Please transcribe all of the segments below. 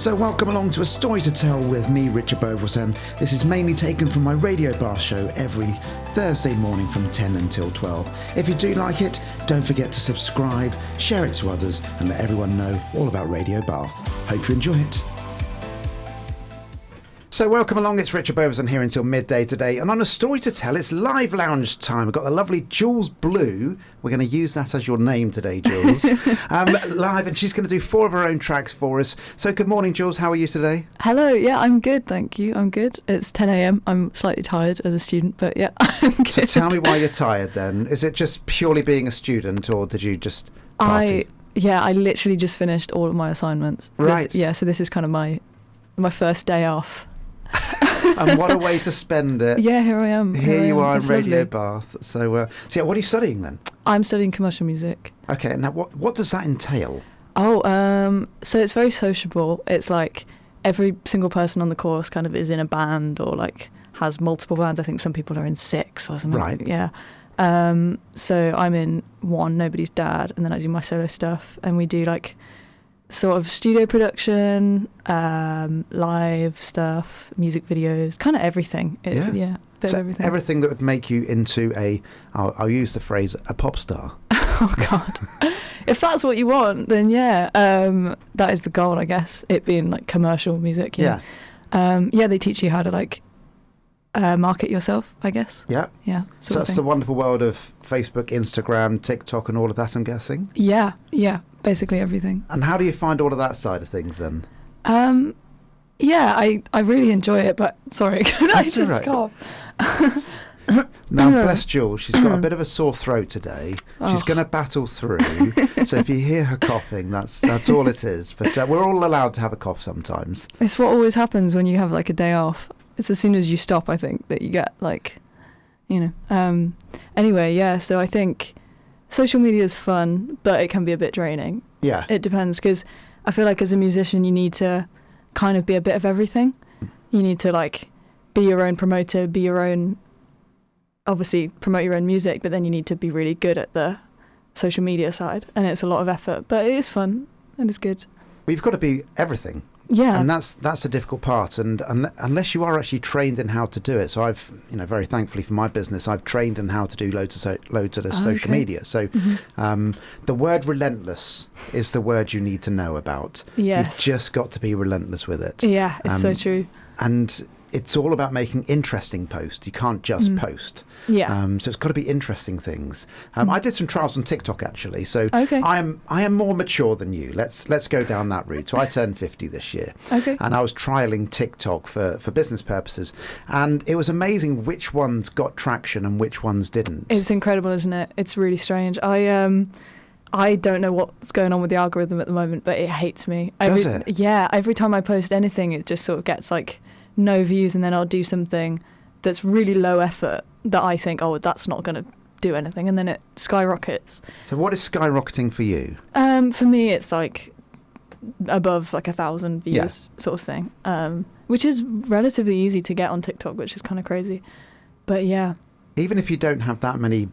So welcome along to A Story to Tell with me, Richard Beauvoisin. This is mainly taken from my Radio Bath show every Thursday morning from 10 until 12. If you do like it, don't forget to subscribe, share it to others, and let everyone know all about Radio Bath. Hope you enjoy it. So welcome along, it's Richard Beauvoisin here until midday today, and on A Story to Tell, it's live lounge time. We've got the lovely Jules Blue. We're going to use that as your name today, Jules. Live, and she's going to do 4 of her own tracks for us. So good morning, Jules. How are you today? Hello, yeah, I'm good, thank you. I'm good. It's 10 a.m. I'm slightly tired as a student, but yeah, I'm good. So tell me why you're tired then. Is it just purely being a student, or did you just party? I literally just finished all of my assignments. Right. So this is kind of my first day off. And what a way to spend it. Yeah, here I am. Here you are in It's Radio lovely. Bath. So yeah, what are you studying then? I'm studying commercial music. Okay, now what does that entail? So it's very sociable. It's like every single person on the course kind of is in a band or like has multiple bands. I think some people are in 6 or something. Right. Yeah. So I'm in 1, Nobody's Dad, and then I do my solo stuff, and we do like sort of studio production, live stuff, music videos, kind of everything. Bit of everything. Everything that would make you into I'll use the phrase, a pop star. Oh God. If that's what you want, then yeah, that is the goal, I guess, it being like commercial music. Yeah. They teach you how to like market yourself, I guess. Yeah. Yeah. So that's the wonderful world of Facebook, Instagram, TikTok and all of that, I'm guessing? Yeah. Basically everything. And how do you find all of that side of things then? I really enjoy it, but sorry, can I just right. cough? Now, bless Jules, she's got a bit of a sore throat today. She's going to battle through. So if you hear her coughing, that's all it is. But we're all allowed to have a cough sometimes. It's what always happens when you have like a day off. It's as soon as you stop, I think, that you get like, Anyway, yeah, so I think social media is fun, but it can be a bit draining. Yeah. It depends, because I feel like as a musician, you need to kind of be a bit of everything. You need to like be your own promoter, obviously promote your own music, but then you need to be really good at the social media side, and it's a lot of effort, but it is fun and it's good. Well, you've got to be everything. Yeah. And that's the difficult part, and unless you are actually trained in how to do it. So I've, very thankfully for my business, I've trained in how to do loads of social media. So the word relentless is the word you need to know about. Yes. You've just got to be relentless with it. Yeah, it's so true. And it's all about making interesting posts. You can't just post. Yeah. So it's got to be interesting things. I did some trials on TikTok actually. So okay. I am more mature than you. Let's go down that route. So I turned 50 this year. Okay. And I was trialing TikTok for business purposes, and it was amazing which ones got traction and which ones didn't. It's incredible, isn't it? It's really strange. I don't know what's going on with the algorithm at the moment, but it hates me. Does it? Yeah. Every time I post anything, it just sort of gets like no views, and then I'll do something that's really low effort that I think, that's not going to do anything, and then it skyrockets. So what is skyrocketing for you? For me, it's like above like 1,000 views sort of thing, which is relatively easy to get on TikTok, which is kind of crazy. But yeah. Even if you don't have that many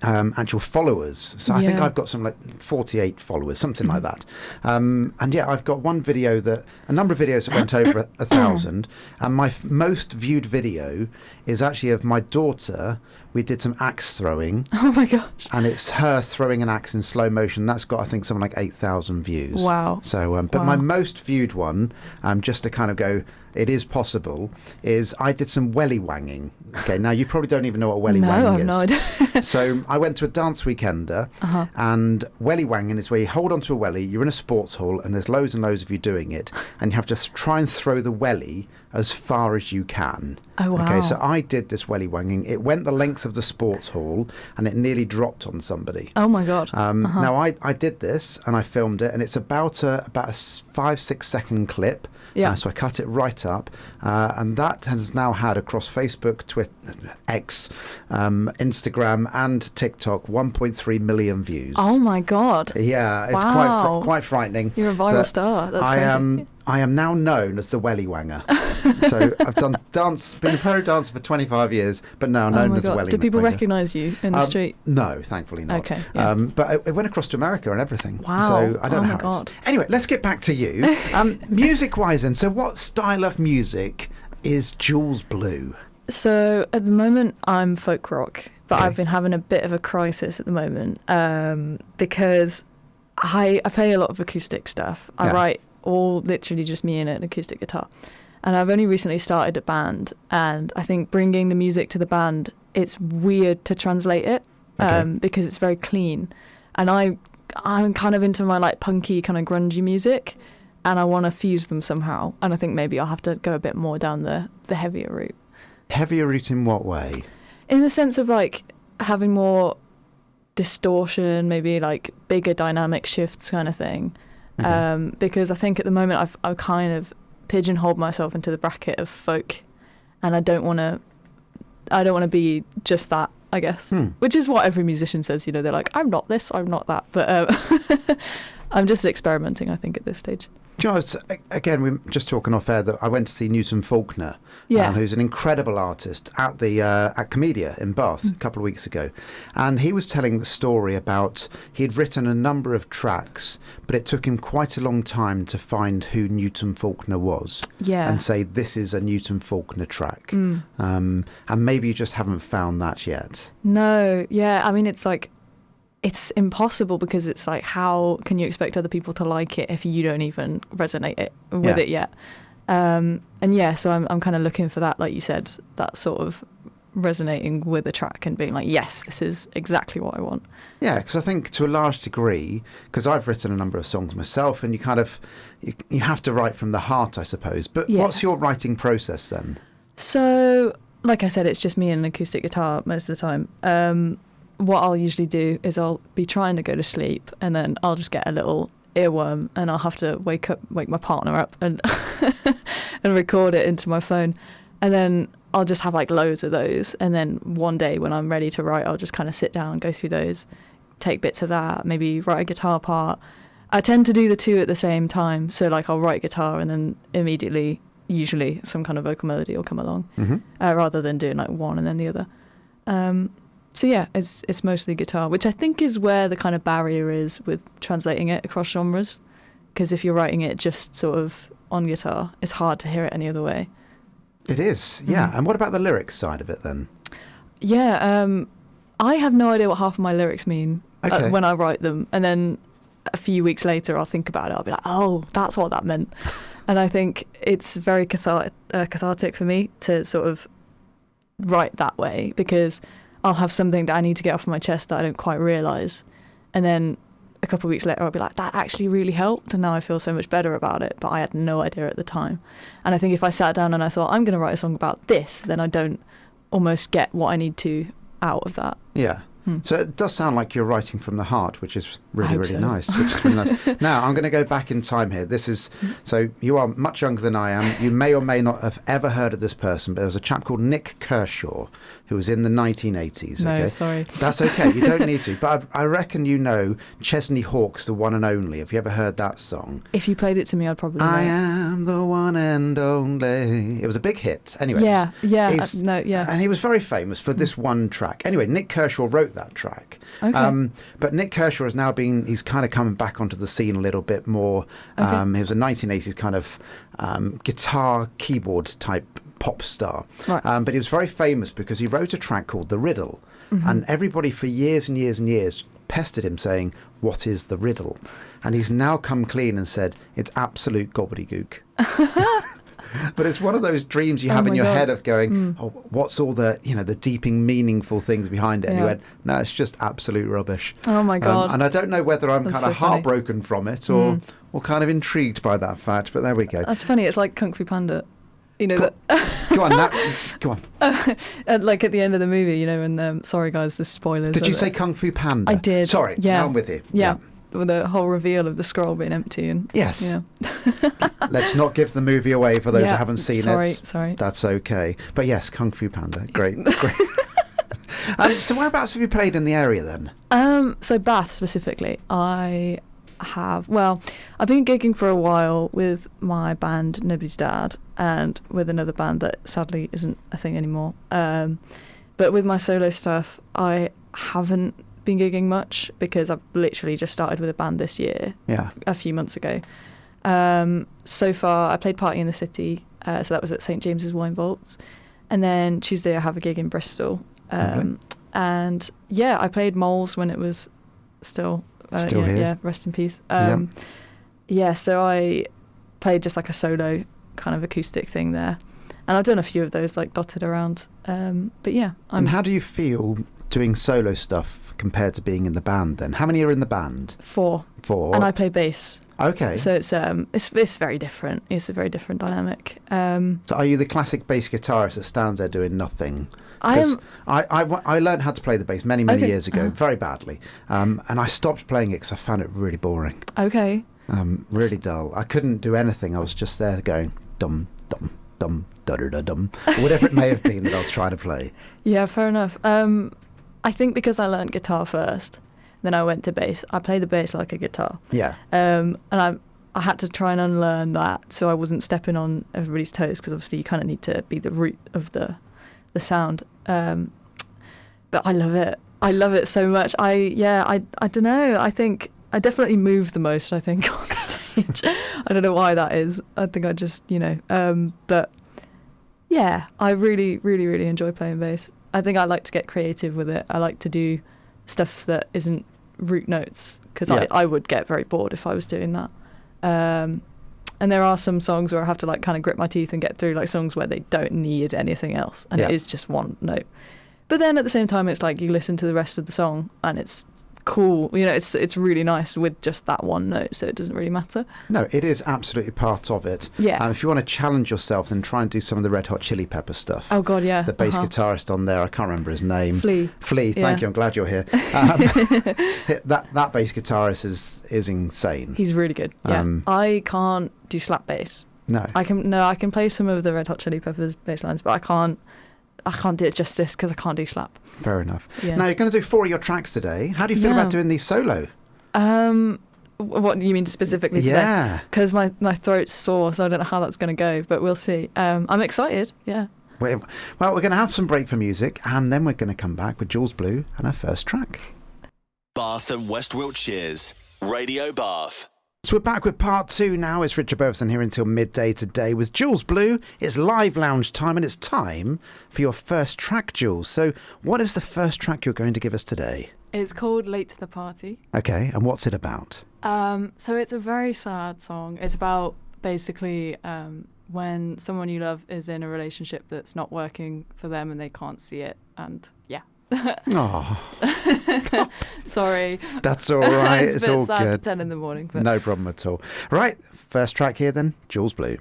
actual followers, so I think I've got some like 48 followers, something like that, and I've got a number of videos that went over 1,000, and my most viewed video is actually of my daughter. We did some axe throwing. Oh my gosh. And it's her throwing an axe in slow motion. That's got, I think, something like 8,000 views. Wow. So but my most viewed one, just to kind of go, it is possible, is I did some welly wanging. Okay, now you probably don't even know what welly wanging is. No, I have no idea. So I went to a dance weekender, and welly wanging is where you hold onto a welly, you're in a sports hall, and there's loads and loads of you doing it, and you have to try and throw the welly as far as you can. Oh, wow. Okay, so I did this welly wanging. It went the length of the sports hall, and it nearly dropped on somebody. Oh my God. Now I did this, and I filmed it, and it's about a 5-6 second clip. Yeah. So I cut it right up, and that has now had across Facebook, Twitter, X, Instagram, and TikTok 1.3 million views. Oh my God! Yeah, it's quite frightening. You're a viral star. That's crazy. I am now known as the welly wanger. So I've done been a pro dancer for 25 years, but now known as Welly. Do people recognise you in the street? No, thankfully not. Okay. Yeah. But it went across to America and everything. Wow. So I don't know how. God. Anyway, let's get back to you. Music-wise then, so what style of music is Jules Blue? So at the moment I'm folk rock, but Okay. I've been having a bit of a crisis at the moment because I play a lot of acoustic stuff. I write all literally just me and an acoustic guitar. And I've only recently started a band, and I think bringing the music to the band, it's weird to translate it because it's very clean. And I'm kind of into my like punky kind of grungy music, and I want to fuse them somehow. And I think maybe I'll have to go a bit more down the heavier route. Heavier route in what way? In the sense of like having more distortion, maybe like bigger dynamic shifts kind of thing. Because I think at the moment I've kind of pigeonholed myself into the bracket of folk, and I don't want to be just that, I guess. Which is what every musician says, you know, they're like, I'm not this, I'm not that, but I'm just experimenting, I think, at this stage. Do you know, again, we were just talking off air that I went to see Newton Faulkner, who's an incredible artist at the at Comedia in Bath a couple of weeks ago, and he was telling the story about he'd written a number of tracks, but it took him quite a long time to find who Newton Faulkner was, and say this is a Newton Faulkner track, and maybe you just haven't found that yet. No, I mean, it's like, it's impossible because it's like, how can you expect other people to like it if you don't even resonate with it yet? So I'm kind of looking for that, like you said, that sort of resonating with the track and being like, yes, this is exactly what I want. Yeah, because I think to a large degree, because I've written a number of songs myself, and you kind of you have to write from the heart, I suppose. But what's your writing process then? So, like I said, it's just me and an acoustic guitar most of the time. What I'll usually do is I'll be trying to go to sleep, and then I'll just get a little earworm, and I'll have to wake my partner up and and record it into my phone, and then I'll just have like loads of those, and then one day when I'm ready to write, I'll just kind of sit down, go through those, take bits of that, maybe write a guitar part. I tend to do the two at the same time, so like I'll write guitar and then immediately usually some kind of vocal melody will come along, rather than doing like one and then the other. So yeah, it's mostly guitar, which I think is where the kind of barrier is with translating it across genres. Because if you're writing it just sort of on guitar, it's hard to hear it any other way. It is, yeah. And what about the lyrics side of it then? Yeah, I have no idea what half of my lyrics mean when I write them. And then a few weeks later, I'll think about it. I'll be like, oh, that's what that meant. And I think it's very cathartic for me to sort of write that way, because I'll have something that I need to get off my chest that I don't quite realise. And then a couple of weeks later, I'll be like, that actually really helped. And now I feel so much better about it. But I had no idea at the time. And I think if I sat down and I thought, I'm going to write a song about this, then I don't almost get what I need to out of that. Yeah. So it does sound like you're writing from the heart, which is really nice. Which is really nice. Now, I'm going to go back in time here. This is, so you are much younger than I am. You may or may not have ever heard of this person, but there was a chap called Nick Kershaw who was in the 1980s. No, sorry. That's okay. You don't need to. But I reckon you know Chesney Hawkes, The One and Only. Have you ever heard that song? If you played it to me, I'd probably know. I am the one and only. It was a big hit. Anyway. Yeah. And he was very famous for this one track. Anyway, Nick Kershaw wrote that track. Okay. But Nick Kershaw has now he's kind of coming back onto the scene a little bit more. He was a 1980s kind of guitar keyboard type pop star. Right. But he was very famous because he wrote a track called The Riddle. And everybody for years and years and years pestered him saying, what is the riddle? And he's now come clean and said, it's absolute gobbledygook. But it's one of those dreams you have in your head of going, oh, what's all the, the deeping, meaningful things behind it? And he went, no, it's just absolute rubbish. Oh, my God. And I don't know whether I'm kind of heartbroken from it or kind of intrigued by that fact, but there we go. That's funny. It's like Kung Fu Panda. You know go on, go on. Like at the end of the movie, and sorry guys, the spoilers. Did you say Kung Fu Panda? I did. Sorry, now I'm with you. Yeah. With the whole reveal of the scroll being empty and yes. Yeah. Let's not give the movie away for those who haven't seen it. Sorry. That's okay. But yes, Kung Fu Panda. Great. So whereabouts have you played in the area then? So Bath specifically. I Well, I've been gigging for a while with my band Nobody's Dad and with another band that sadly isn't a thing anymore. But with my solo stuff, I haven't been gigging much because I've literally just started with a band this year, a few months ago. So far, I played Party in the City, so that was at St James's Wine Vaults. And then Tuesday I have a gig in Bristol. And yeah, I played Moles when it was still here. Yeah, rest in peace. Yeah, so I played just like a solo kind of acoustic thing there. And I've done a few of those like dotted around. But yeah. And how do you feel doing solo stuff compared to being in the band then? How many are in the band? 4. And I play bass. Okay. So it's very different. It's a very different dynamic. So are you the classic bass guitarist that stands there doing nothing? I learned how to play the bass many years ago, very badly. And I stopped playing it because I found it really boring. Okay. Really dull. I couldn't do anything. I was just there going dum, dum, dum, da-da-da-dum, whatever it may have been that I was trying to play. Yeah, fair enough. I think because I learned guitar first, then I went to bass. I play the bass like a guitar. Yeah. And I had to try and unlearn that so I wasn't stepping on everybody's toes because obviously you kind of need to be the root of the sound. But I love it. I love it so much. I don't know. I think I definitely move the most, I think, on stage. I don't know why that is. I think I just, but yeah, I really, really, really enjoy playing bass. I think I like to get creative with it. I like to do stuff that isn't root notes because I would get very bored if I was doing that. And there are some songs where I have to like kind of grit my teeth and get through, like songs where they don't need anything else and it is just one note. But then at the same time, it's like you listen to the rest of the song and it's cool. It's really nice with just that one note, so it doesn't really matter. No, it is absolutely part of it. Yeah. If you want to challenge yourself, then try and do some of the Red Hot Chili Pepper stuff. Oh God, yeah. The bass guitarist on there, I can't remember his name. Flea. Thank you. I'm glad you're here. That bass guitarist is insane. He's really good. Yeah. I can't do slap bass. No. I can play some of the Red Hot Chili Peppers bass lines, but I can't do it justice because I can't do slap. Fair enough. Yeah. Now, you're going to do 4 of your tracks today. How do you feel about doing these solo? What do you mean specifically today? Yeah. Because my throat's sore, so I don't know how that's going to go, but we'll see. I'm excited, yeah. Well, we're going to have some break for music, and then we're going to come back with Jules Blue and our first track. Bath and West Wiltshire's Radio Bath. So we're back with part 2 now. It's Richard Beauvoisin here until midday today with Jules Blue. It's live lounge time and it's time for your first track, Jules. So what is the first track you're going to give us today? It's called Late to the Party. Okay, and what's it about? So it's a very sad song. It's about basically when someone you love is in a relationship that's not working for them and they can't see it, and yeah. Oh. Sorry. That's all right. It's all sad good. At 10 in the morning. But. No problem at all. Right, first track here then, Jules Blue.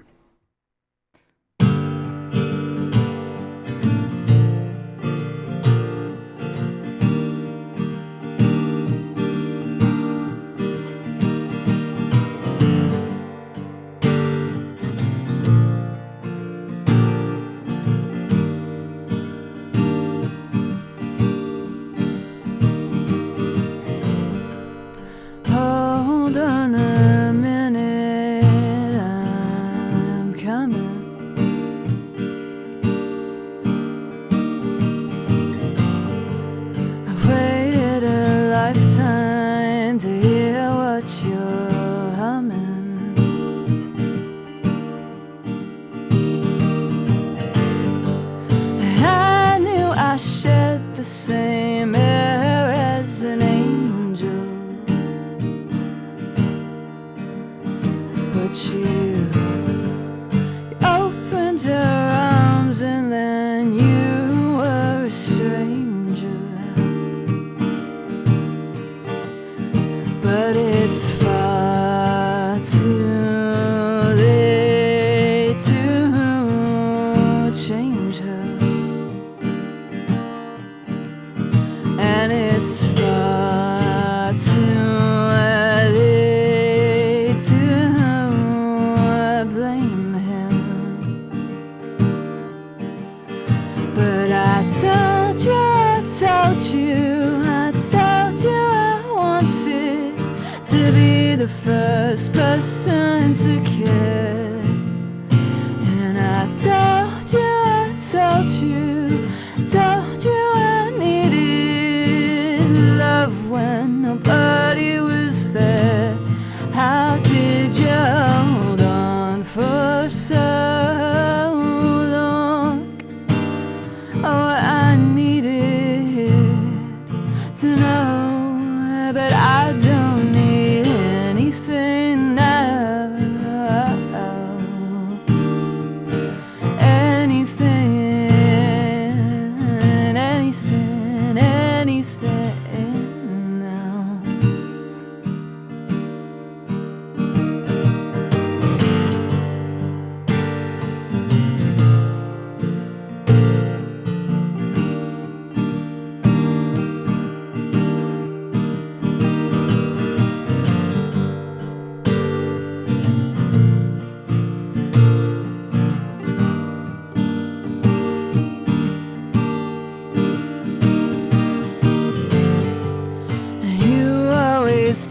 Hold on a minute, the first person to care. And I told you I needed love when nobody was there. How did you hold on for so long? Oh, I needed to know, but I don't need anything now. Anything now.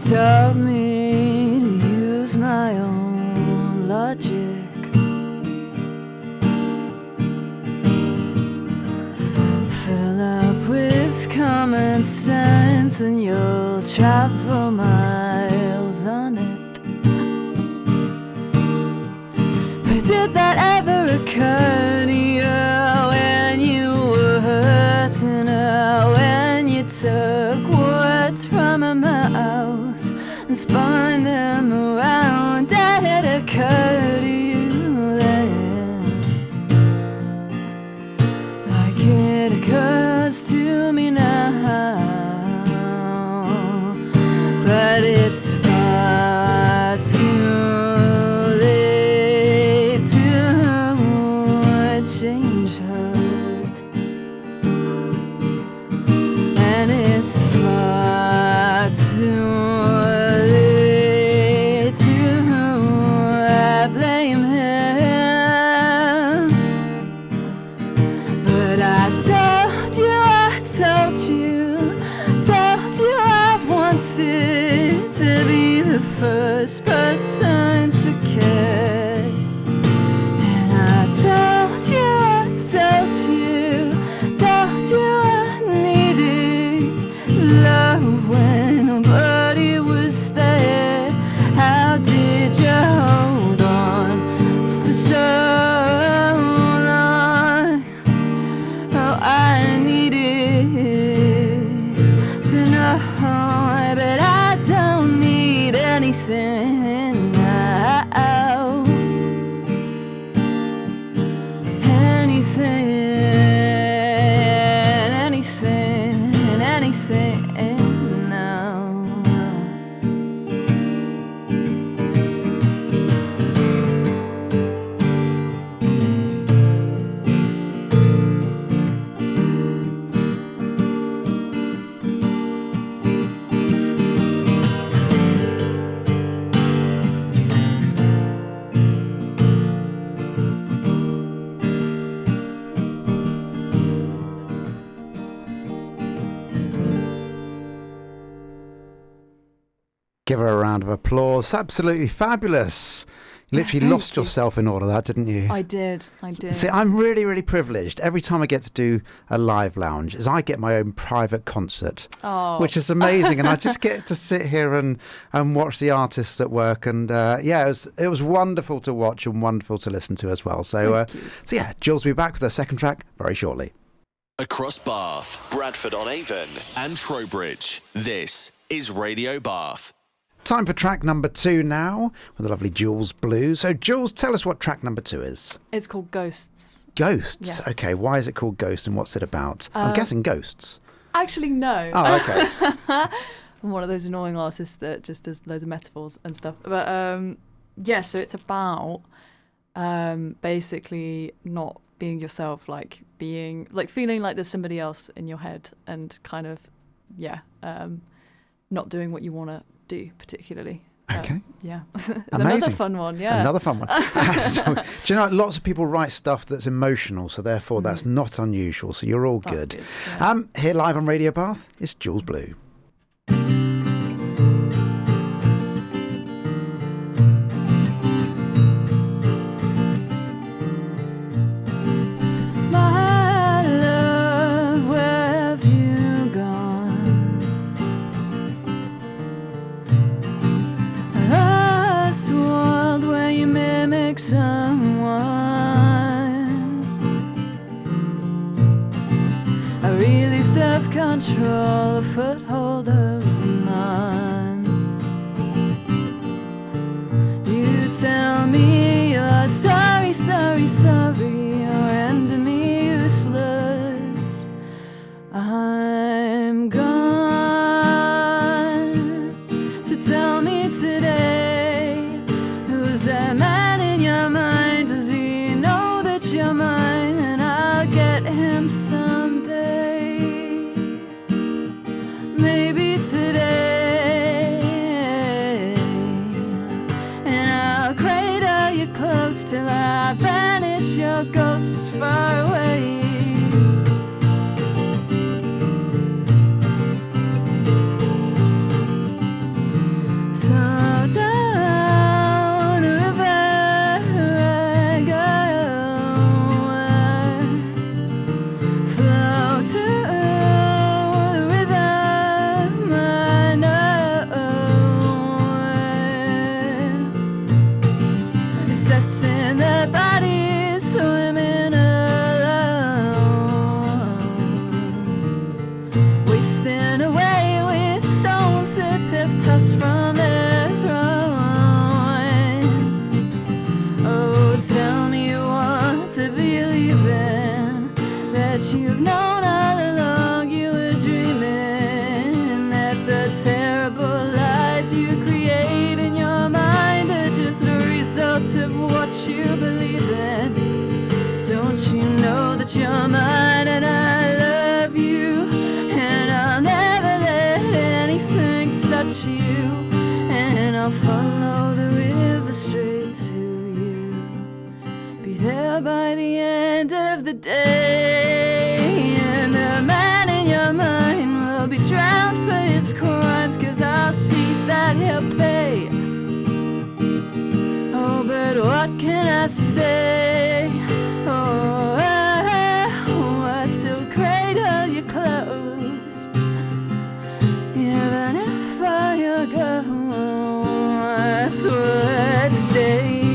Taught me to use my own logic. Fill up with common sense and you'll travel miles on it. But did that ever occur to you when you were hurting her, when you took words from her mouth and spun them around? Did it occur to you then, like it occurs to me now? But it's far too late to change her, and it's far too blame him. But I told you I wanted to be the first person to care. And I told you I needed love when nobody was there. How did you hold on for so long? Oh, I needed to know, but I don't need anything now. Anything now. Give her a round of applause. Absolutely fabulous. You literally lost yourself in all of that, didn't you? I did. See, I'm really, really privileged. Every time I get to do a live lounge, is I get my own private concert, which is amazing. And I just get to sit here and watch the artists at work. And it was wonderful to watch and wonderful to listen to as well. So yeah, Jules will be back with her second track very shortly. Across Bath, Bradford-on-Avon and Trowbridge, this is Radio Bath. Time for track number 2 now with the lovely Jules Blue. So Jules, tell us what track number 2 is. It's called Ghosts. Ghosts? Yes. Okay, why is it called Ghosts and what's it about? I'm guessing ghosts. Actually, no. Oh, okay. I'm one of those annoying artists that just does loads of metaphors and stuff. But so it's about basically not being yourself, like feeling like there's somebody else in your head and kind of, not doing what you want to do particularly. Okay. Yeah. Amazing. Another fun one, yeah. Another fun one. So, do you know, lots of people write stuff that's emotional, so therefore that's not unusual, so you're all good. That's good, yeah. Here live on Radio Bath is Jules Blue. someone. I really self-control, a foothold of none. You tell me you're sorry, sorry, sorry, or render me useless. I'm gone. So tell me today, who's that man in your mind? Does he know that you're mine? And I'll get him someday. Maybe today. And I'll cradle you close till I banish your ghosts far away. So down the river I go, flow to the rhythm I know, assessing the bodies swimming alone, wasting away with stones that they've tossed from their thrones. Oh, tell me you want to believe in, that you've known all along you were dreaming, that the terrible lies you create in your mind are just a result of what you believe in. Don't you know that you're mine and I love you, and I'll never let anything touch you, and I'll follow the river straight to you, be there by the end of the day. And the man in your mind will be drowned for his crimes, 'cause I'll see that he'll pay. Oh, but what can I say? Oh, I still cradle you close, even if I go, I swear I'd stay.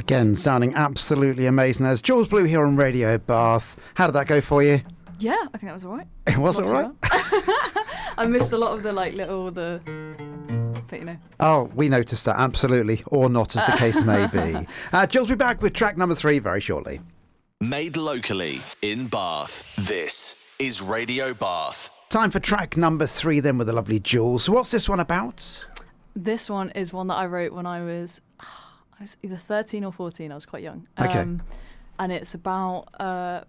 Again, sounding absolutely amazing. There's Jules Blue here on Radio Bath. How did that go for you? Yeah, I think that was alright. It was alright? I missed a lot of the but you know. Oh, we noticed that, absolutely. Or not, as the case may be. Jules will be back with track number 3 very shortly. Made locally in Bath. This is Radio Bath. Time for track number 3 then with the lovely Jules. So what's this one about? This one is one that I wrote when I was either 13 or 14. I was quite young. Okay. And it's about, I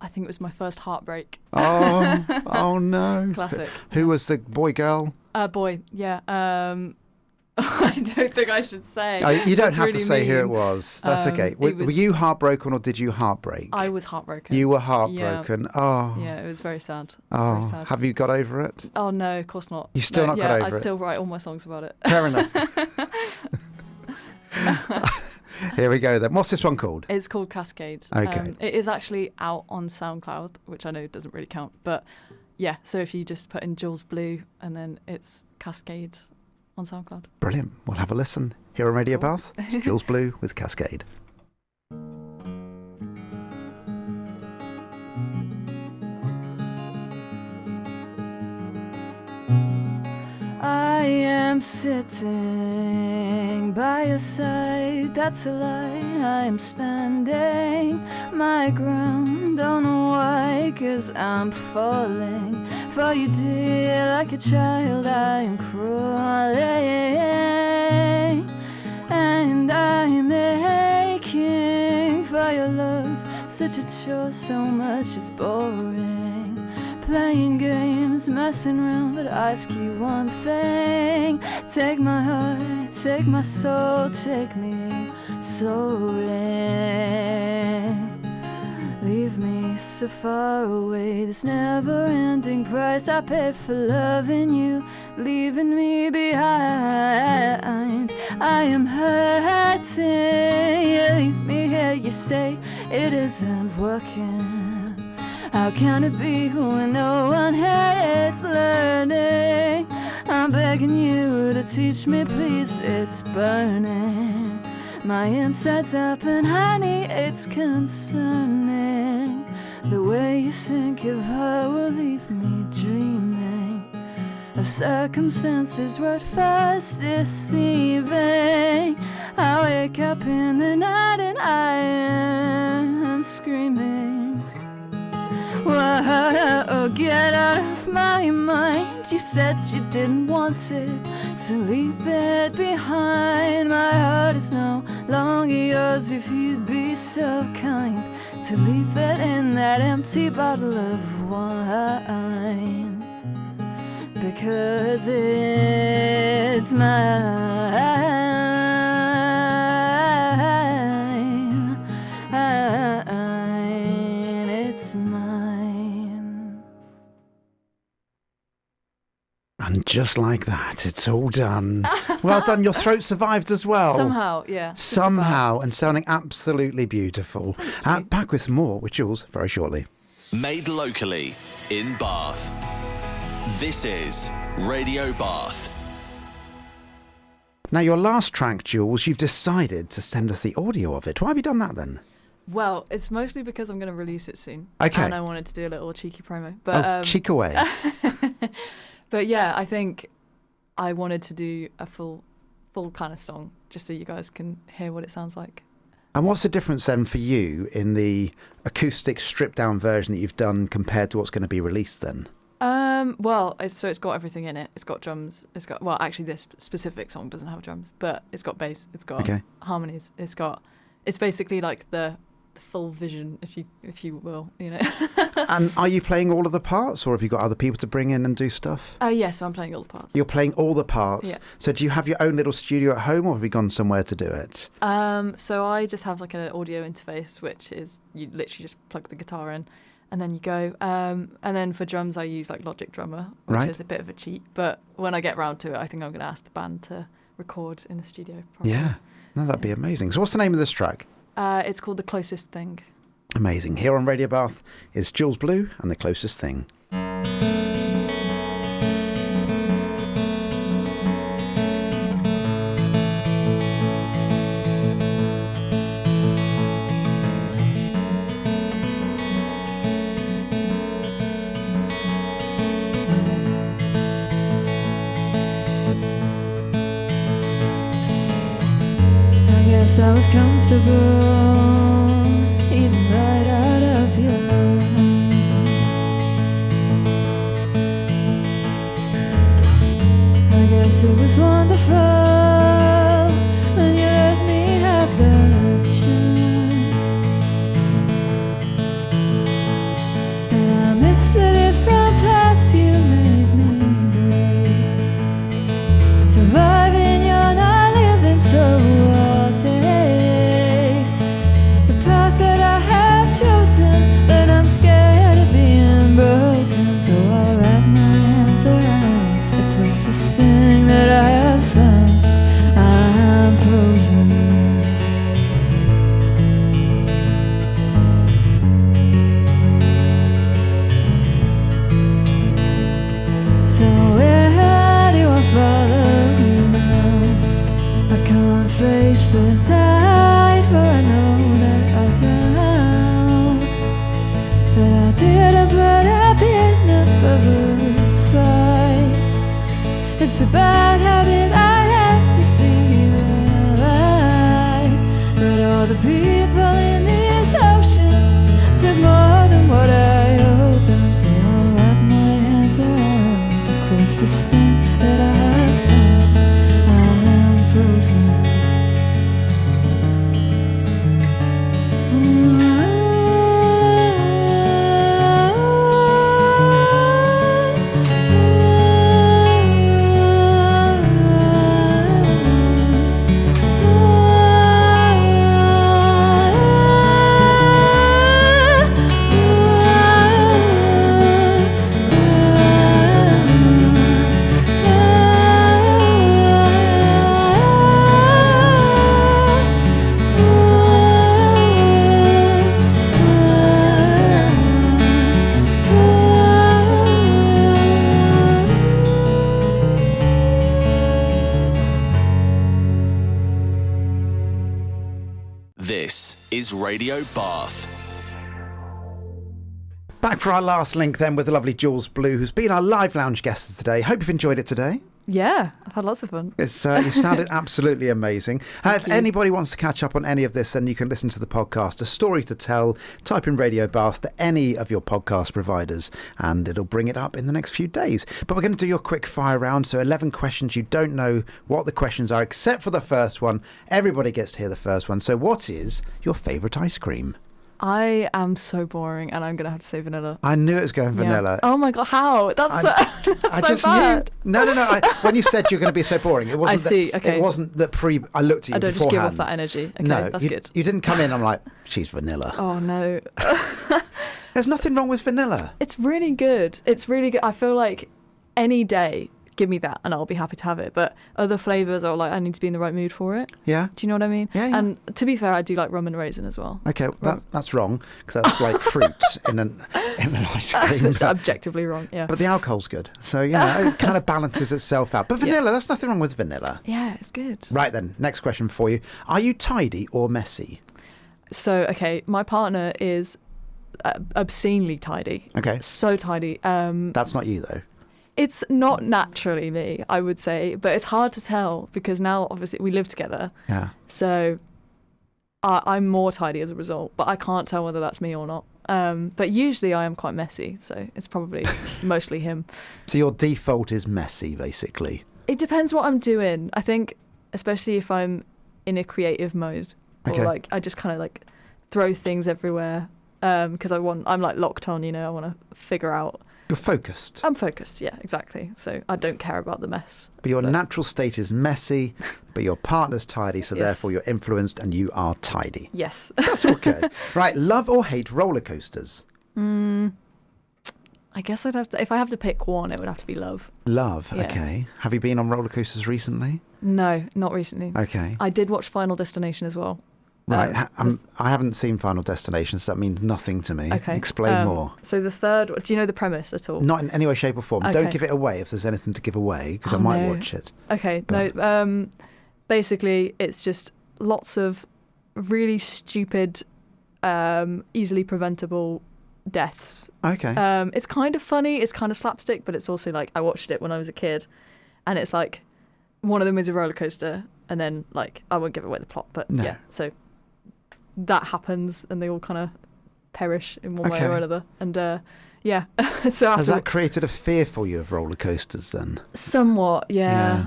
think it was my first heartbreak. Oh, oh no. Classic. Who was the boy, girl? Boy, yeah. I don't think I should say. Oh, you don't That's have really to say mean. who it was. That's okay. Were you heartbroken or did you heartbreak? I was heartbroken. You were heartbroken. Yeah. Oh. Yeah, it was very sad. Oh. Very sad. Have you got over it? Oh, no, of course not. You've still not got over it? I still write all my songs about it. Fair enough. Here we go then. What's this one called? It's called Cascade. Okay. It is actually out on SoundCloud, which I know doesn't really count. But yeah, so if you just put in Jules Blue and then it's Cascade on SoundCloud. Brilliant. We'll have a listen. Here on Radio Cool. Bath, it's Jules Blue with Cascade. I am sitting by your side, that's a lie. I am standing my ground, don't know why, 'cause I'm falling for you, dear, like a child. I am crawling, and I'm aching for your love. Such a chore, so much it's boring. Playing games, messing around, but I ask you one thing. Take my heart, take my soul, take me soaring. leave me so far away. This never-ending price I pay for loving you, leaving me behind. I am hurting, you leave me here, you say it isn't working. How can it be when no one here is learning? I'm begging you to teach me, please, it's burning my insides up, and honey, it's concerning. The way you think of her will leave me dreaming of circumstances were at first deceiving. I wake up in the night and I am screaming. Whoa, get out of my mind. You said you didn't want it, so leave it behind. My heart is no longer yours. If you'd be so kind to leave it in that empty bottle of wine, because it's mine. It's mine. And just like that, it's all done. Well done. Your throat survived as well. Somehow, yeah. Somehow, and sounding absolutely beautiful. Back with more with Jules very shortly. Made locally in Bath. This is Radio Bath. Now, your last track, Jules, you've decided to send us the audio of it. Why have you done that then? Well, it's mostly because I'm going to release it soon. Okay. And I wanted to do a little cheeky promo. But, cheek away. But yeah, I think I wanted to do a full kind of song, just so you guys can hear what it sounds like. And what's the difference then for you in the acoustic stripped down version that you've done compared to what's going to be released then? Well, it's got everything in it. It's got drums. Well, actually, this specific song doesn't have drums, but it's got bass. It's got harmonies. It's basically like the full vision, if you will, you know. And are you playing all of the parts, or have you got other people to bring in and do stuff? Yeah, so I'm playing all the parts. You're playing all the parts. Yeah. So do you have your own little studio at home, or have you gone somewhere to do it? So I just have like an audio interface, which is you literally just plug the guitar in, and then you go. And then for drums, I use like Logic Drummer, which is a bit of a cheat. But when I get round to it, I think I'm going to ask the band to record in the studio. Probably. Yeah, no, that'd be amazing. So what's the name of this track? It's called The Closest Thing. Amazing. Here on Radio Bath is Jules Blue and The Closest Thing. I was comfortable eating right out of your hand. I guess it was wonderful, and you let me have the chance. And I miss the different paths you made me break. Surviving, you're not living so well. Face the tide, for I know that I drown. But I didn't put up enough of a fight. It's a bad habit, I have to see the light. But all the people in this ocean took more than what I owed them. So I'll wrap my hands around the closest thing that I have found. I am frozen. This is Radio Bath. Back for our last link then with the lovely Jules Blue, who's been our live lounge guest today. Hope you've enjoyed it today. Yeah, I've had lots of fun. It's you sounded absolutely amazing. If you. anybody wants to catch up on any of this, then you can listen to the podcast, A Story to Tell. Type in Radio Bath to any of your podcast providers and it'll bring it up in the next few days. But we're going to do your quick fire round. So 11 questions. You don't know what the questions are except for the first one. Everybody gets to hear the first one. So what is your favourite ice cream? I am so boring and I'm going to have to say vanilla. I knew it was going vanilla. Oh my God, how? That's so bad. No. When you said you're going to be so boring, it wasn't. Okay. It wasn't that I looked at you beforehand. I don't just give off that energy. Okay, no, that's good. You didn't come in. I'm like, she's vanilla. Oh no. There's nothing wrong with vanilla. It's really good. It's really good. I feel like any day, give me that and I'll be happy to have it. But other flavours are like, I need to be in the right mood for it. Yeah. Do you know what I mean? Yeah. And to be fair, I do like rum and raisin as well. Okay, that's wrong because that's like fruit in an ice cream. It's objectively wrong, yeah. But the alcohol's good. So, it kind of balances itself out. But vanilla, there's nothing wrong with vanilla. Yeah, it's good. Right then, next question for you. Are you tidy or messy? So, okay, my partner is obscenely tidy. Okay. So tidy. That's not you though. It's not naturally me, I would say, but it's hard to tell because now, obviously, we live together. Yeah. So I'm more tidy as a result, but I can't tell whether that's me or not. But usually I am quite messy, so it's probably mostly him. So your default is messy, basically? It depends what I'm doing. I think, especially if I'm in a creative mode, or like I just kind of like throw things everywhere because I'm like locked on, I want to figure out. You're focused. I'm focused, yeah, exactly. So I don't care about the mess. But your natural state is messy, but your partner's tidy, so therefore you're influenced and you are tidy. Yes. That's okay. Right, love or hate roller coasters? I guess I'd have to, if I have to pick one, it would have to be love. Love, Yeah. okay. Have you been on roller coasters recently? No, not recently. Okay. I did watch Final Destination as well. Right, I haven't seen Final Destination, so that means nothing to me. Okay. Explain more. So the third, do you know the premise at all? Not in any way, shape or form. Okay. Don't give it away if there's anything to give away, because I might watch it. Okay, But- no, basically it's just lots of really stupid, easily preventable deaths. Okay. It's kind of funny, it's kind of slapstick, but it's also like, I watched it when I was a kid, and it's like, one of them is a roller coaster, and then like, I won't give away the plot, but yeah, so that happens and they all kind of perish in one way or another, and yeah. So has that created a fear for you of roller coasters then? Somewhat, yeah.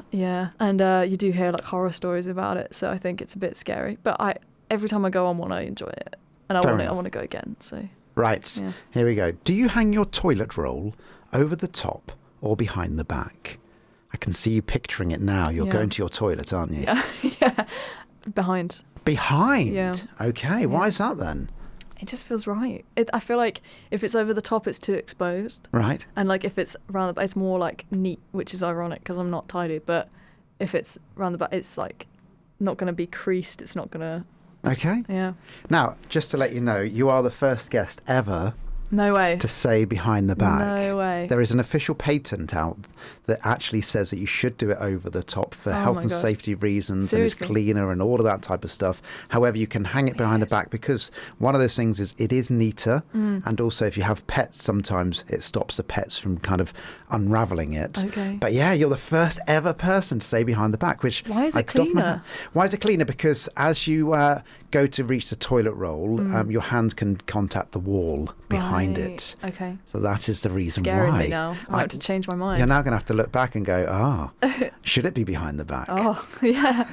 And you do hear like horror stories about it, so I think it's a bit scary, but every time I go on one I enjoy it, and I want to go again. So right, Here we go. Do you hang your toilet roll over the top or behind the back? I can see you picturing it now. You're going to your toilet, aren't you? Yeah. Behind. Yeah. Okay. Why is that then? It just feels right. I feel like if it's over the top, it's too exposed. Right. And like if it's round the back, it's more like neat, which is ironic because I'm not tidy. But if it's round the back, it's like not going to be creased. It's not going to. Okay. Yeah. Now, just to let you know, you are the first guest ever. No way. To say behind the back. No way. There is an official patent out that actually says that you should do it over the top for health and safety reasons. Seriously? And it's cleaner and all of that type of stuff. However, you can hang it behind the back because one of those things is it is neater. And also if you have pets, sometimes it stops the pets from kind of unraveling it. Okay. But yeah, you're the first ever person to say behind the back, which why is it cleaner? Why is it cleaner? Because as you go to reach the toilet roll, your hand can contact the wall behind it. Okay. So that is the reason Scaring why. me now. I might have to change my mind. You're now going to have to look back and go, should it be behind the back? Oh, yeah.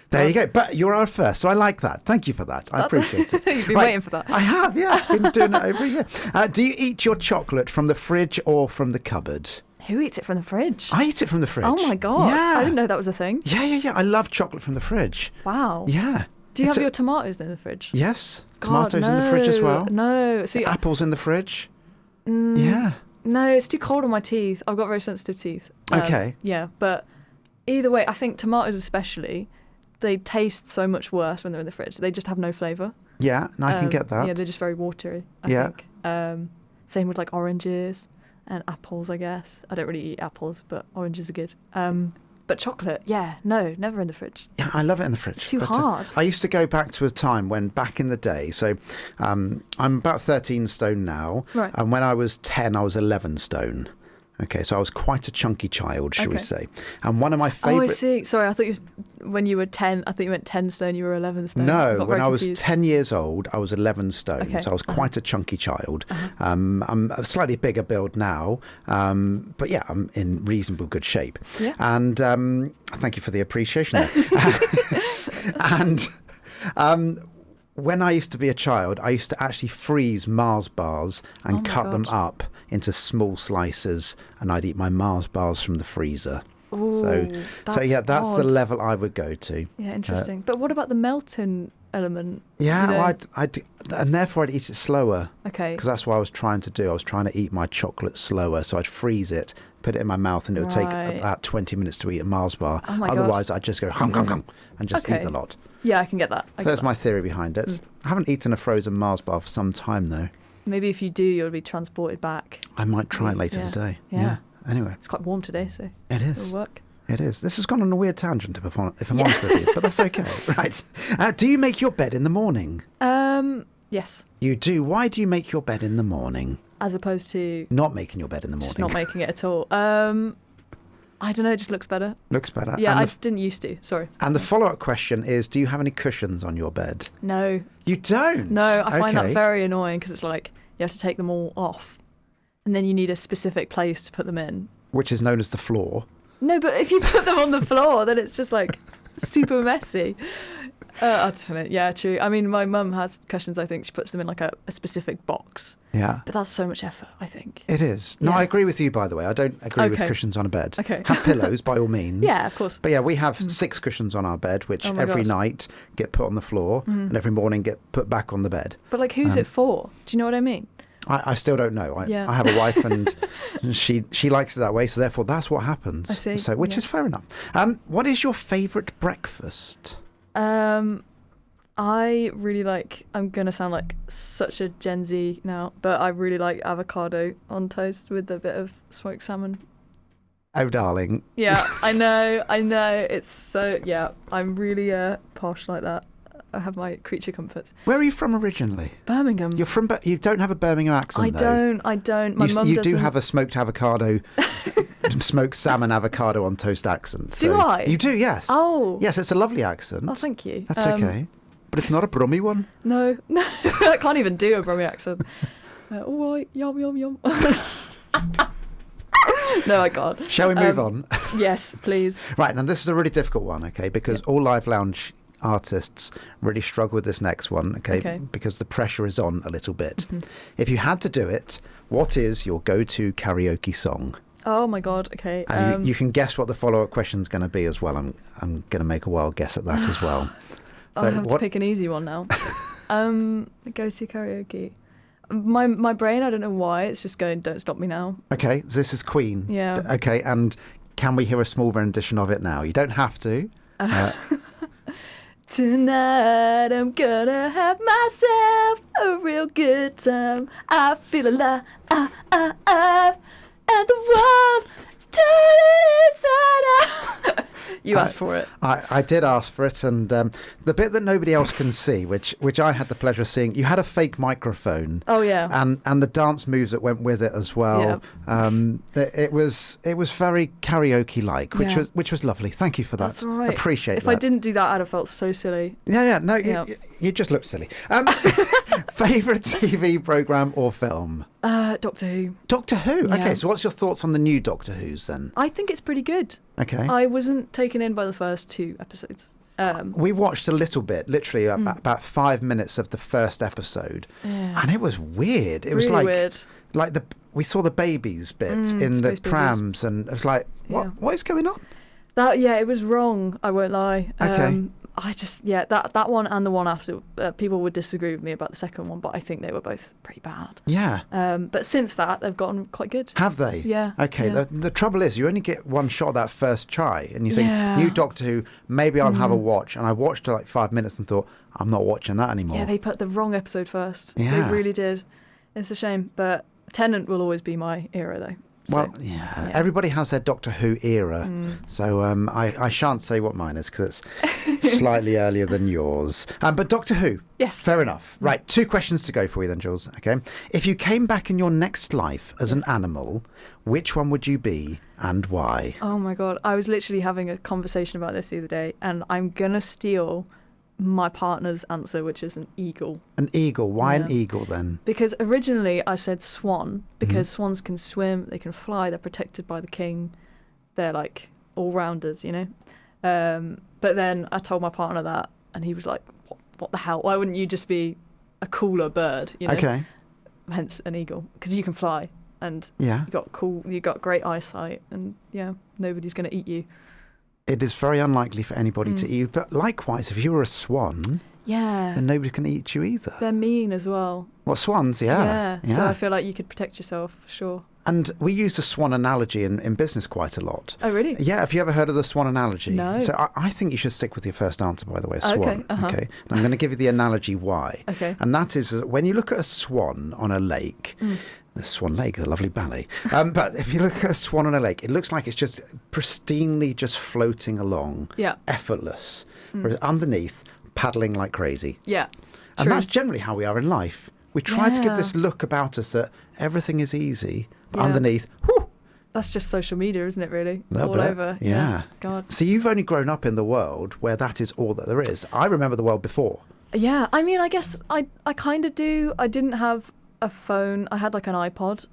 There you go. But you're our first, so I like that. Thank you for that. I appreciate it. You've been waiting for that. I have, yeah. I've been doing it over a year. Do you eat your chocolate from the fridge or from the cupboard? Who eats it from the fridge? I eat it from the fridge. Oh my God. Yeah. I didn't know that was a thing. Yeah. I love chocolate from the fridge. Wow. Yeah. Do you have your tomatoes in the fridge? Yes. God, Tomatoes in the fridge as well. No. See, apples in the fridge. Yeah. No, it's too cold on my teeth. I've got very sensitive teeth. Okay. Yeah, but either way, I think tomatoes especially, they taste so much worse when they're in the fridge. They just have no flavour. Yeah, and I can get that. Yeah, they're just very watery, I think. Same with like oranges and apples, I guess. I don't really eat apples, but oranges are good. But chocolate, yeah, no, never in the fridge. Yeah, I love it in the fridge. Too hard. I used to go back to a time when, back in the day, so I'm about 13 stone now, Right. and when I was 10, I was 11 stone. Okay, so I was quite a chunky child, shall we Okay. say. And one of my Oh, I favourite... see. Sorry, I thought when you were 10, I thought you meant 10 stone, you were 11 stone. No, Got when very I was confused. 10 years old, I was 11 stone. Okay. So I was quite a chunky child. Uh-huh. I'm a slightly bigger build now, but yeah, I'm in reasonable good shape. Yeah. And thank you for the appreciation there. And when I used to be a child, I used to actually freeze Mars bars and Oh my cut them God. up into small slices, and I'd eat my Mars bars from the freezer. Ooh, So yeah, that's the odd. level I would go to. Yeah, interesting. But what about the melting element? Yeah, You know- well, and therefore I'd eat it slower, Okay. because that's what I was trying to do. I was trying to eat my chocolate slower, so I'd freeze it, put it in my mouth, and it would take Right. about 20 minutes to eat a Mars bar. Oh my God. Otherwise, I'd just go hum, hum, hum, and just Okay. eat the lot. Yeah, I can get that. So that's my theory behind it. I haven't eaten a frozen Mars bar for some time, though. Maybe if you do, you'll be transported back. I might try it later Yeah. today. Yeah. Anyway, It's quite warm today, so it it'll is. work. It is. This has gone on a weird tangent, if I'm Yeah. honest with you, but that's okay. Right. Do you make your bed in the morning? Yes. You do. Why do you make your bed in the morning? As opposed to Not making your bed in the morning. just not making it at all. I don't know, it just looks better. Looks better. Yeah, And I didn't used to. Sorry. And the follow-up question is, do you have any cushions on your bed? No. You don't? No, I find Okay. that very annoying because it's like you have to take them all off and then you need a specific place to put them in. Which is known as the floor. No, but if you put them on the floor, then it's just like super messy. I don't know. Yeah, true. I mean, my mum has cushions. I think she puts them in like a specific box. Yeah. But that's so much effort, I think. It is. No, Yeah. I agree with you, by the way. I don't agree with Okay. cushions on a bed. Okay. Have pillows, by all means. Yeah, of course. But yeah, we have 6 cushions on our bed, which Oh my every God. night get put on the floor and every morning get put back on the bed. But like, who's it for? Do you know what I mean? I still don't know. Yeah. I have a wife and she likes it that way, so therefore that's what happens. I see, So, which yeah. is fair enough. What is your favourite breakfast? I really like, I'm going to sound like such a Gen Z now, but I really like avocado on toast with a bit of smoked salmon. Oh, darling. Yeah, I know. It's so, yeah, I'm really posh like that. I have my creature comforts. Where are you from originally? Birmingham. You're from, you don't have a Birmingham accent, though. I don't. My mum You doesn't. do have a smoked avocado, smoked salmon avocado on toast accent. Do so I? You do, yes. Oh. Yes, it's a lovely accent. Oh, thank you. That's okay. But it's not a Brummy one. No, I can't even do a Brummy accent. All right, yum, yum, yum. No, I can't. Shall we move on? Yes, please. Right, now this is a really difficult one, okay? Because all live lounge artists really struggle with this next one, okay? Because the pressure is on a little bit. If you had to do it, what is your go-to karaoke song? Oh my God. Okay. And you can guess what the follow-up question is going to be as well. I'm going to make a wild guess at that as well. I have to pick an easy one now. Go to karaoke. My brain, I don't know why, it's just going, "Don't Stop Me Now." Okay, this is Queen. Yeah. Okay, and can we hear a small rendition of it now? You don't have to. Tonight I'm gonna have myself a real good time. I feel alive, and the world is turning inside out. You asked for it. I did ask for it, and the bit that nobody else can see, which I had the pleasure of seeing, you had a fake microphone. Oh yeah. And the dance moves that went with it as well. It was very karaoke like, which was lovely. Thank you for that. That's all right. Appreciate if that. I didn't do that, I'd have felt so silly. Yeah. No, you just looked silly. Favorite TV program or film? Doctor Who. Doctor Who. Yeah. Okay, so what's your thoughts on the new Doctor Who's then? I think it's pretty good. Okay. I wasn't taken in by the first 2 episodes. We watched a little bit, literally about 5 minutes of the first episode, and it was weird. It was really like we saw the babies bits in the space prams, and it was like, what is going on? It was wrong. I won't lie. Okay. I just that one and the one after, people would disagree with me about the second one, but I think they were both pretty bad. Yeah. But since that, they've gotten quite good. Have they? Yeah. Okay. Yeah. The trouble is, you only get one shot at that first try, and you think, Yeah. new Doctor Who, maybe I'll have a watch. And I watched like 5 minutes and thought, I'm not watching that anymore. Yeah, they put the wrong episode first. Yeah. They really did. It's a shame, but Tennant will always be my hero, though. Well, yeah, everybody has their Doctor Who era, so I shan't say what mine is because it's slightly earlier than yours. But Doctor Who, yes, fair enough. Right, 2 questions to go for you then, Jules. Okay, if you came back in your next life as an animal, which one would you be and why? Oh my God, I was literally having a conversation about this the other day, and I'm gonna steal my partner's answer, which is an eagle. An eagle? Why an eagle then? Because originally I said swan, because swans can swim, they can fly, they're protected by the king, they're like all-rounders, you know. But then I told my partner that, and he was like, what the hell, why wouldn't you just be a cooler bird, you know? Okay. Hence an eagle, because you can fly, and you got great eyesight, and nobody's going to eat you. It is very unlikely for anybody to eat you, but likewise, if you were a swan, then nobody can eat you either. They're mean as well. What, swans? Yeah. So I feel like you could protect yourself, for sure. And we use the swan analogy in business quite a lot. Oh, really? Yeah, have you ever heard of the swan analogy? No. So I think you should stick with your first answer, by the way, swan. Okay. Okay. And I'm going to give you the analogy why. Okay. And that is that when you look at a swan on a lake, the Swan Lake, the lovely ballet. But if you look at a swan on a lake, it looks like it's just pristinely just floating along, effortless. Whereas underneath, paddling like crazy. Yeah. And that's generally how we are in life. We try to give this look about us that everything is easy, but underneath, whew. That's just social media, isn't it, really? All over. Yeah. God. So you've only grown up in the world where that is all that there is. I remember the world before. Yeah. I mean, I guess I kind of do. I didn't have a phone. I had like an iPod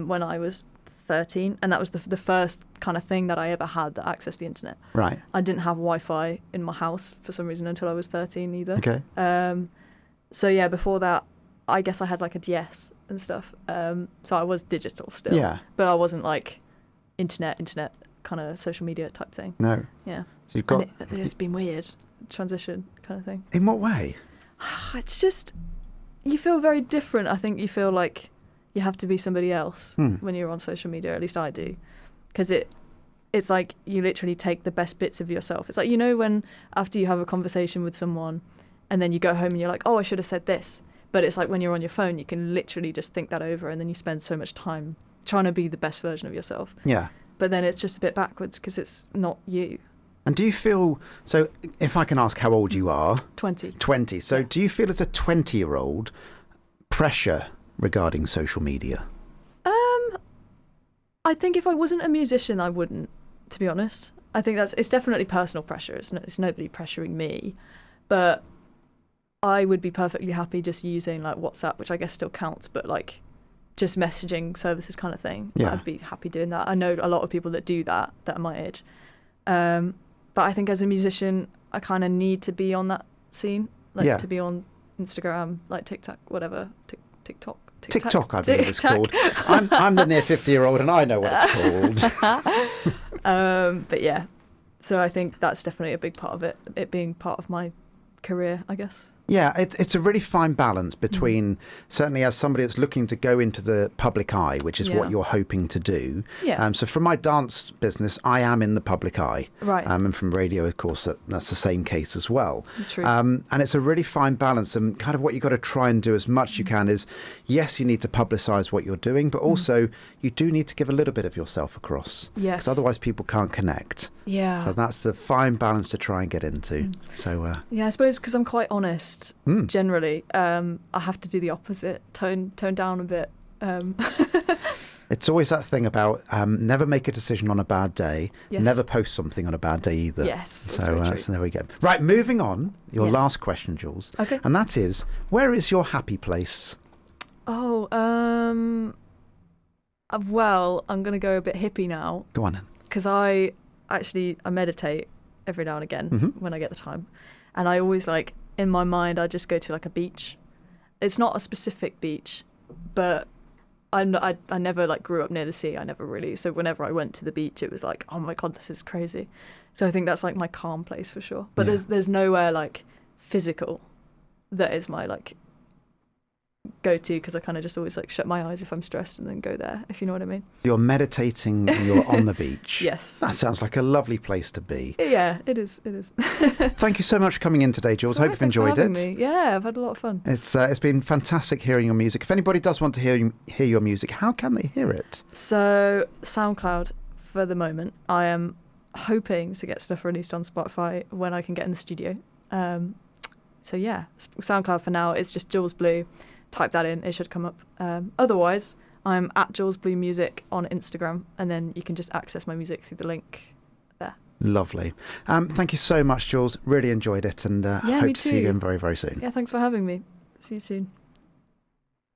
when I was 13, and that was the first kind of thing that I ever had that accessed the internet. Right. I didn't have Wi-Fi in my house for some reason until I was 13 either. Okay. So yeah, before that, I guess I had like a DS and stuff. So I was digital still. Yeah. But I wasn't like internet kind of social media type thing. No. Yeah. So you've got. It's been weird transition kind of thing. In what way? It's just, you feel very different. I think you feel like you have to be somebody else when you're on social media. At least I do, because it's like you literally take the best bits of yourself. It's like, you know, when after you have a conversation with someone and then you go home and you're like, oh, I should have said this. But it's like when you're on your phone, you can literally just think that over, and then you spend so much time trying to be the best version of yourself. Yeah. But then it's just a bit backwards because it's not you. And do you feel, so if I can ask how old you are? 20. 20. So do you feel as a 20-year-old pressure regarding social media? I think if I wasn't a musician, I wouldn't, to be honest. I think it's definitely personal pressure. It's nobody pressuring me. But I would be perfectly happy just using like WhatsApp, which I guess still counts, but like just messaging services kind of thing. Yeah. I'd be happy doing that. I know a lot of people that do that are my age. But I think as a musician, I kind of need to be on that scene, like to be on Instagram, like TikTok, whatever, TikTok. TikTok, I believe it's called. I'm the near 50-year-old and I know what it's called. But yeah, so I think that's definitely a big part of it being part of my career, I guess. Yeah, it's a really fine balance between, certainly as somebody that's looking to go into the public eye, which is what you're hoping to do. Yeah. So from my dance business, I am in the public eye. Right. And from radio, of course, that's the same case as well. True. And it's a really fine balance. And kind of what you've got to try and do as much as you can is, yes, you need to publicise what you're doing, but also you do need to give a little bit of yourself across. Yes. Because otherwise people can't connect. Yeah. So that's the fine balance to try and get into. So yeah, I suppose because I'm quite honest. Generally, I have to do the opposite, tone down a bit. It's always that thing about never make a decision on a bad day, never post something on a bad day either. Yes, so there we go. Right, moving on, your last question, Jules. Okay. And that is, where is your happy place? Oh, well, I'm going to go a bit hippie now. Go on then. Because I meditate every now and again when I get the time. And I always in my mind, I just go to like a beach. It's not a specific beach, but I never grew up near the sea. I never really. So whenever I went to the beach, it was like, oh my God, this is crazy. So I think that's my calm place for sure. But there's nowhere physical that is my go to because I kind of just always like shut my eyes if I'm stressed and then go there, if you know what I mean. You're meditating and you're on the beach. Yes. That sounds like a lovely place to be. Yeah, it is. Thank you so much for coming in today, Jules. Hope you've enjoyed it. Me. Yeah, I've had a lot of fun. It's been fantastic hearing your music. If anybody does want to hear your music, how can they hear it? So SoundCloud for the moment. I am hoping to get stuff released on Spotify when I can get in the studio. So yeah, SoundCloud for now. It's just Jules Blue. Type that in, it should come up. Otherwise, I'm at Jules Blue Music on Instagram, and then you can just access my music through the link there. Lovely. Thank you so much, Jules. Really enjoyed it, and hope to see you again very, very soon. Yeah, thanks for having me. See you soon.